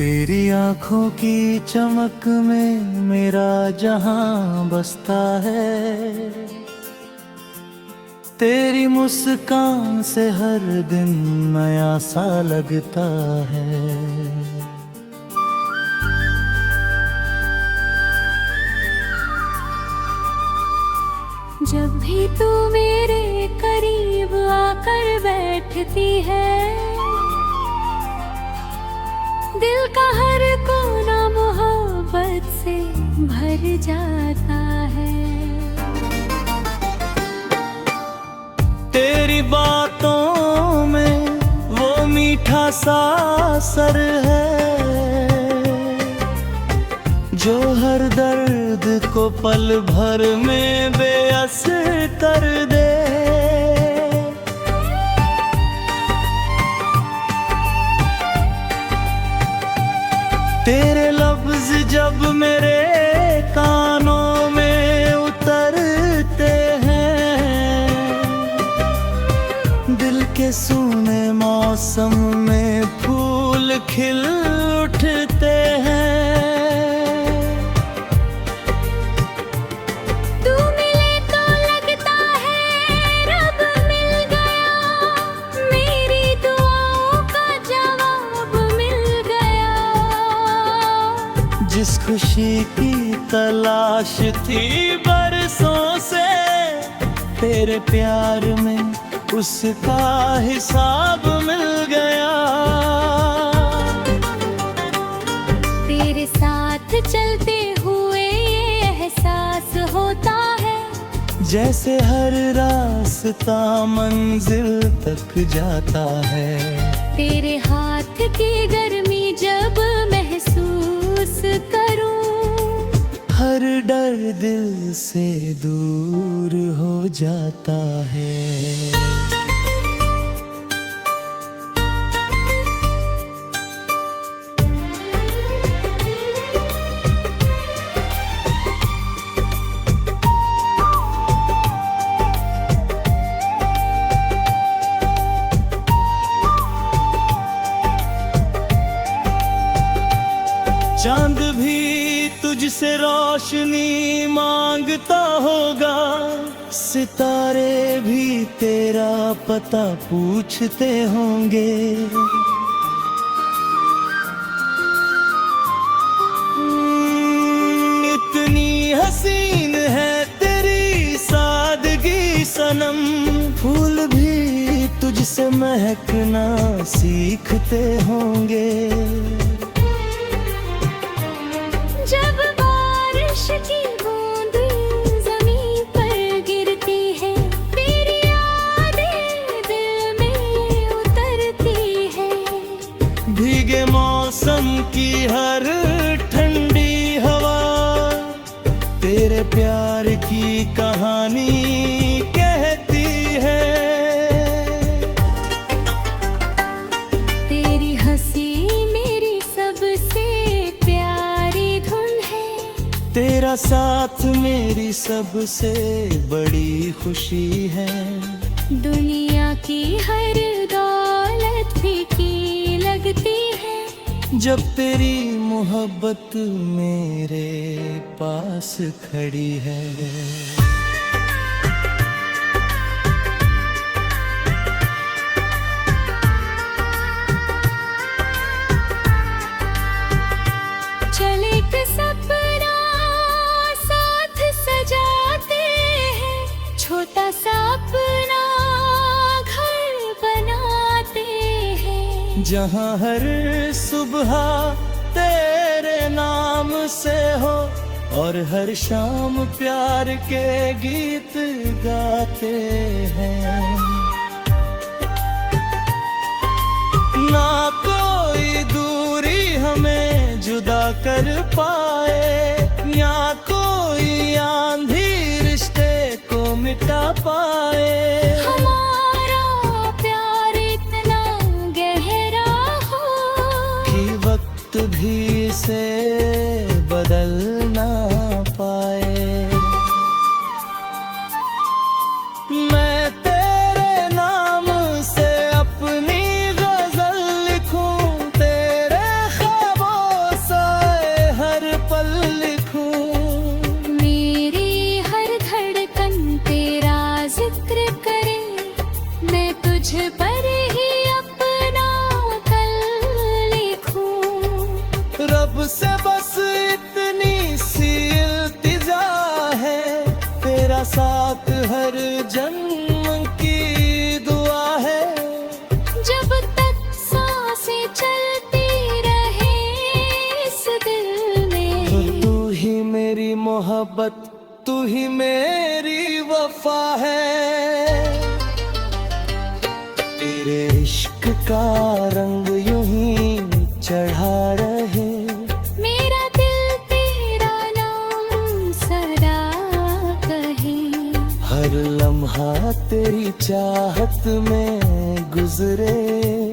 तेरी आंखों की चमक में मेरा जहां बसता है। तेरी मुस्कान से हर दिन नया सा लगता है। जब भी तू मेरे करीब आकर बैठती है, दिल का हर कोना मोहब्बत से भर जाता है। तेरी बातों में वो मीठा सा असर है, जो हर दर्द को पल भर में बेअस कर दे। तेरे लफ्ज जब मेरे कानों में उतरते हैं, दिल के सूने मौसम में फूल खिल उठते हैं। तू मिले तो लगता है रब मिल गया, मेरी दुआओं का जवाब मिल गया। जिस खुशी की तलाश थी बरसों से, तेरे प्यार में उसका हिसाब मिल गया। तेरे साथ चलते हुए ये एहसास होता है, जैसे हर रास्ता मंजिल तक जाता है। तेरे हाथ की गर्मी जब महसूस करूं, हर डर दिल से दूर हो जाता है। चांद भी तुझसे रोशनी मांगता होगा, सितारे भी तेरा पता पूछते होंगे। इतनी हसीन है तेरी सादगी सनम, फूल भी तुझसे महकना सीखते होंगे। जब बारिश की बूंद ज़मीन पर गिरती है, तेरी यादें दिल में उतरती है। भीगे मौसम की हर ठंडी हवा तेरे प्यार की कहानी कहती है। तेरी हंसी मेरी सबसे प्यारी धुन है, तेरा साथ मेरी सबसे बड़ी खुशी है। दुनिया की हर दौलत फीकी लगती है, जब तेरी मोहब्बत मेरे पास खड़ी है। चले के सपना साथ सजाते हैं, छोटा सा अपना घर बनाते हैं। जहाँ हर सुबह तेरे नाम से हो, और हर शाम प्यार के गीत गाते हैं। ना कोई दूरी हमें जुदा कर पाए, या कोई आंधी रिश्ते को मिटा पाए। हमारा प्यार इतना गहरा हो कि वक्त भी इसे बदल ना पाए। मैं तेरे नाम से अपनी गजल लिखूं, तेरे ख्वाबों मेरी वफा है। तेरे इश्क का रंग यूं ही चढ़ा रहे, मेरा दिल तेरा नाम सदा कहे। हर लम्हा तेरी चाहत में गुजरे।